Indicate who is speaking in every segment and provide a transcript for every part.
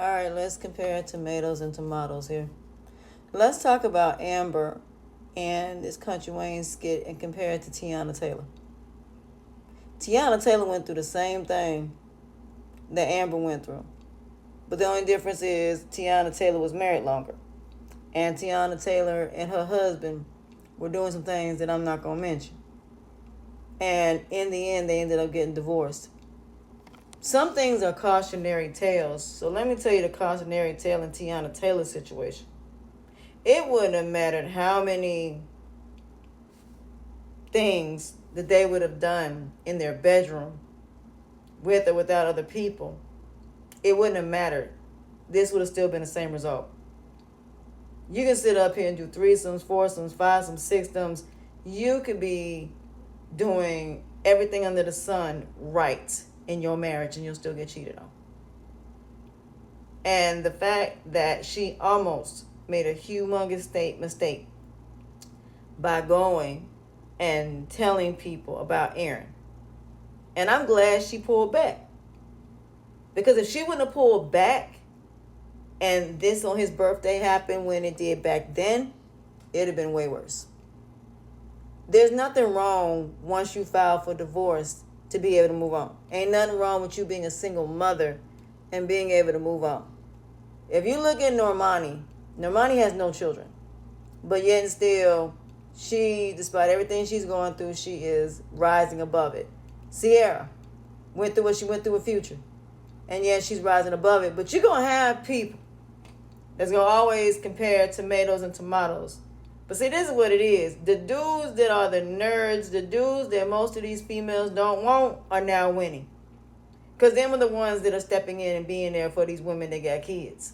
Speaker 1: All right, let's compare tomatoes and tomatoes here. Let's talk about Amber and this Country Wayne skit and compare it to Teyana Taylor. Teyana Taylor went through the same thing that Amber went through. But the only difference is Teyana Taylor was married longer. And Teyana Taylor and her husband were doing some things that I'm not going to mention. And in the end, they ended up getting divorced. Some things are cautionary tales. So let me tell you the cautionary tale in Teyana Taylor's situation. It wouldn't have mattered how many things that they would have done in their bedroom with or without other people. It wouldn't have mattered. This would have still been the same result. You can sit up here and do threesomes, foursomes, fivesomes, sixsomes. You could be doing everything under the sun right in your marriage and you'll still get cheated on. And the fact that she almost made a humongous mistake by going and telling people about Aaron. And I'm glad she pulled back. Because if she wouldn't have pulled back and this on his birthday happened when it did back then, it'd have been way worse. There's nothing wrong once you file for divorce to be able to move on. Ain't nothing wrong with you being a single mother and being able to move on. If you look at Normani has no children. But yet and still, she, despite everything she's going through, she is rising above it. Sierra went through what she went through with Future. And yet she's rising above it. But you're going to have people that's going to always compare tomatoes and tomatoes. But see, this is what it is. The dudes that are the nerds, the dudes that most of these females don't want are now winning. Because them are the ones that are stepping in and being there for these women that got kids.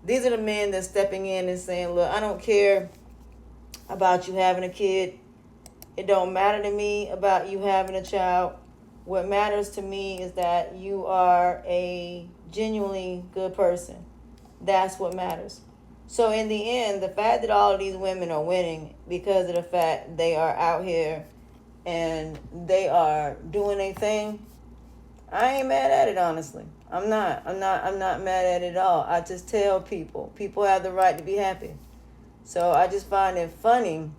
Speaker 1: These are the men that's stepping in and saying, look, I don't care about you having a kid. It don't matter to me about you having a child. What matters to me is that you are a genuinely good person. That's what matters. So in the end, the fact that all of these women are winning because of the fact they are out here and they are doing a thing, I ain't mad at it, honestly. I'm not mad at it at all. I just tell people have the right to be happy. So I just find it funny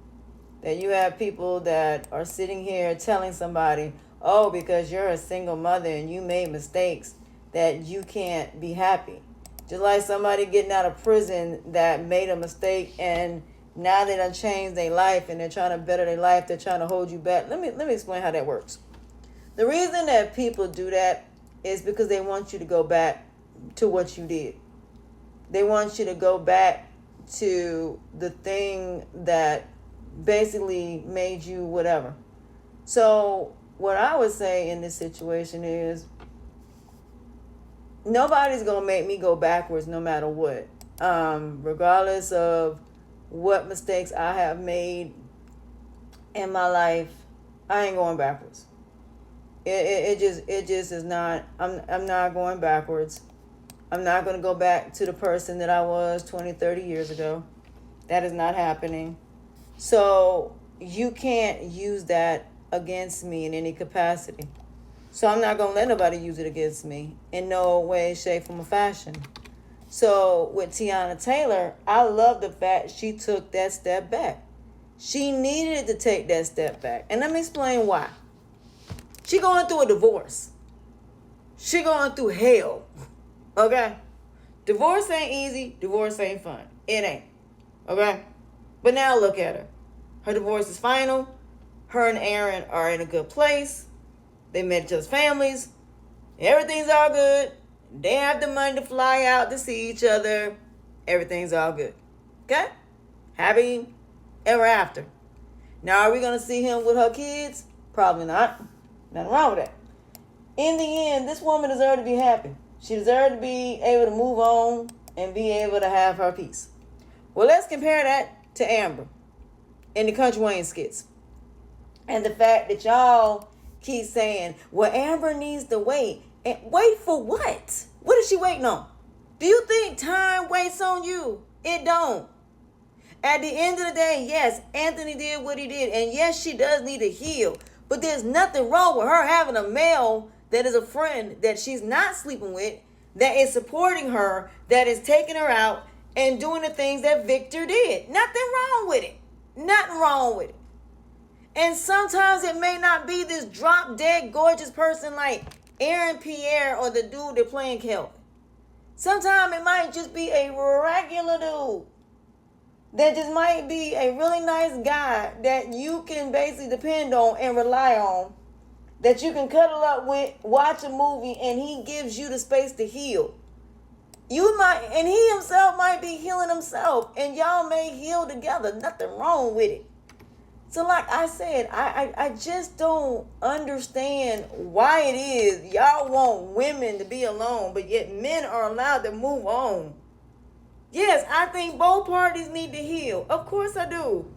Speaker 1: that you have people that are sitting here telling somebody, oh, because you're a single mother and you made mistakes, that you can't be happy. Just like somebody getting out of prison that made a mistake and now they done changed their life and they're trying to better their life, they're trying to hold you back. Let me explain how that works. The reason that people do that is because they want you to go back to what you did. They want you to go back to the thing that basically made you whatever. So what I would say in this situation is nobody's going to make me go backwards no matter what. Regardless of what mistakes I have made in my life, I ain't going backwards. It just is not, I'm not going backwards. I'm not going to go back to the person that I was 20, 30 years ago. That is not happening. So you can't use that against me in any capacity. So I'm not going to let nobody use it against me in no way, shape, form, or fashion. So with Teyana Taylor, I love the fact she took that step back. She needed to take that step back. And let me explain why. She going through a divorce. She going through hell. Okay? Divorce ain't easy. Divorce ain't fun. It ain't. Okay? But now look at her. Her divorce is final. Her and Aaron are in a good place. They met each other's families. Everything's all good. They have the money to fly out to see each other. Everything's all good. Okay? Happy ever after. Now, are we going to see him with her kids? Probably not. Nothing wrong with that. In the end, this woman deserves to be happy. She deserves to be able to move on and be able to have her peace. Well, let's compare that to Amber in the Country Wayne skits. And the fact that y'all keep saying, well, Amber needs to wait. And wait for what? What is she waiting on? Do you think time waits on you? It don't. At the end of the day, yes, Anthony did what he did. And yes, she does need to heal. But there's nothing wrong with her having a male that is a friend that she's not sleeping with that is supporting her, that is taking her out and doing the things that Victor did. Nothing wrong with it. Nothing wrong with it. And sometimes it may not be this drop dead gorgeous person like Aaron Pierre or the dude they're playing Kelvin. Sometimes it might just be a regular dude that just might be a really nice guy that you can basically depend on and rely on, that you can cuddle up with, watch a movie, and he gives you the space to heal. You might, and he himself might be healing himself, and y'all may heal together. Nothing wrong with it. So like I said, I just don't understand why it is y'all want women to be alone, but yet men are allowed to move on. Yes, I think both parties need to heal. Of course I do.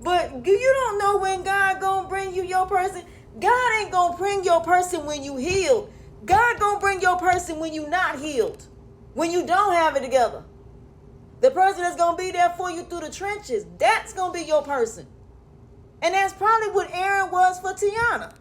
Speaker 1: But you don't know when God gonna bring you your person. God ain't gonna bring your person when you healed. God gonna bring your person when you not healed. When you don't have it together. The person that's gonna be there for you through the trenches, that's gonna be your person. And that's probably what Aaron was for Teyana.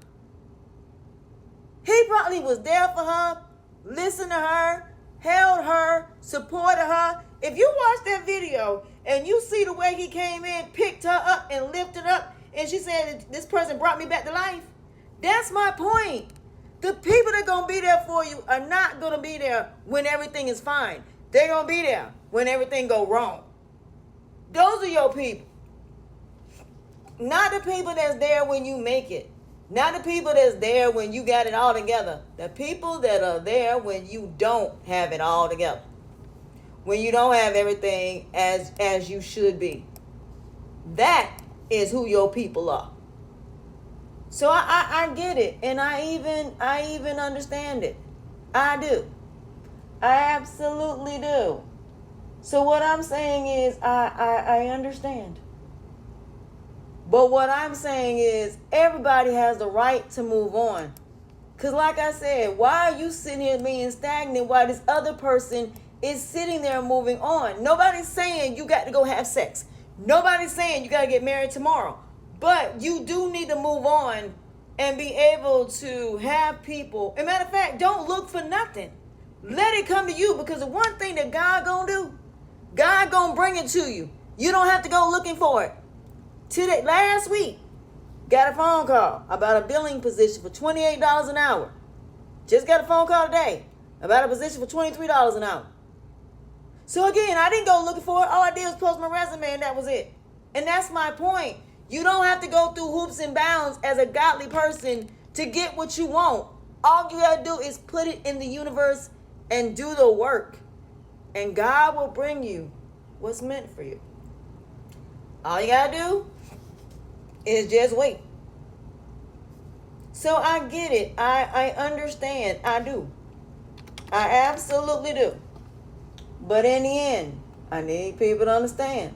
Speaker 1: He probably was there for her, listened to her, held her, supported her. If you watch that video and you see the way he came in, picked her up and lifted up, and she said, this person brought me back to life. That's my point. The people that are going to be there for you are not going to be there when everything is fine. They're going to be there when everything go wrong. Those are your people. Not the people that's there when you make it. Not the people that's there when you got it all together. The people that are there when you don't have it all together. When you don't have everything as you should be. That is who your people are. So I get it, and I even understand it. I do. I absolutely do. So what I'm saying is I understand. But what I'm saying is everybody has the right to move on. Because like I said, why are you sitting here being stagnant while this other person is sitting there moving on? Nobody's saying you got to go have sex. Nobody's saying you got to get married tomorrow. But you do need to move on and be able to have people. As a matter of fact, don't look for nothing. Let it come to you, because the one thing that God gonna do, God gonna bring it to you. You don't have to go looking for it. Today, last week, got a phone call about a billing position for $28 an hour. Just got a phone call today about a position for $23 an hour. So again, I didn't go looking for it. All I did was post my resume, and that was it. And that's my point. You don't have to go through hoops and bounds as a godly person to get what you want. All you gotta do is put it in the universe and do the work. And God will bring you what's meant for you. All you gotta do is just wait. So I get it. I understand. I do. I absolutely do. But in the end, I need people to understand.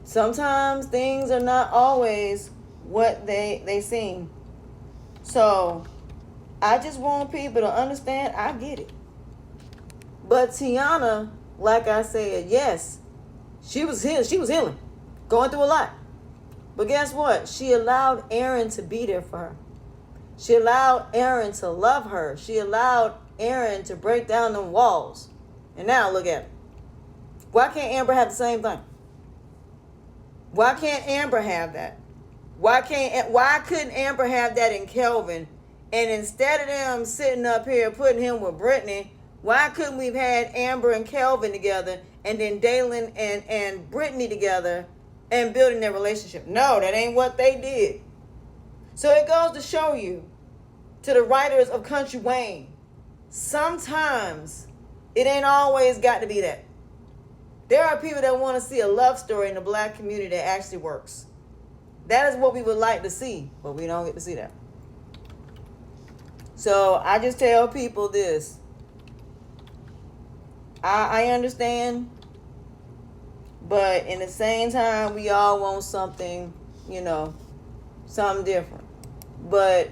Speaker 1: Sometimes things are not always what they seem. So I just want people to understand. I get it. But Teyana, like I said, yes, she was healing, going through a lot. But guess what? She allowed Aaron to be there for her. She allowed Aaron to love her. She allowed Aaron to break down them walls. And now look at it. Why can't Amber have the same thing? Why can't Amber have that? Why couldn't Amber have that in Kelvin? And instead of them sitting up here putting him with Brittany, why couldn't we have had Amber and Kelvin together and then Dalen and Brittany together and building their relationship? No, that ain't what they did. So it goes to show you, to the writers of Country Wayne, sometimes it ain't always got to be that. There are people that want to see a love story in the black community that actually works. That is what we would like to see, but we don't get to see that. So I just tell people this. I understand, but in the same time, we all want something, something different. But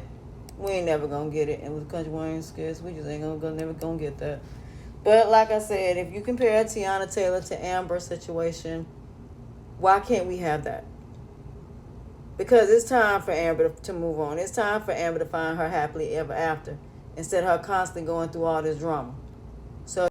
Speaker 1: we ain't never gonna get it. And with Country Wayne Skits, we just ain't never gonna get that. But like I said, if you compare Teyana Taylor to Amber's situation, why can't we have that? Because it's time for Amber to move on. It's time for Amber to find her happily ever after. instead of her constantly going through all this drama. So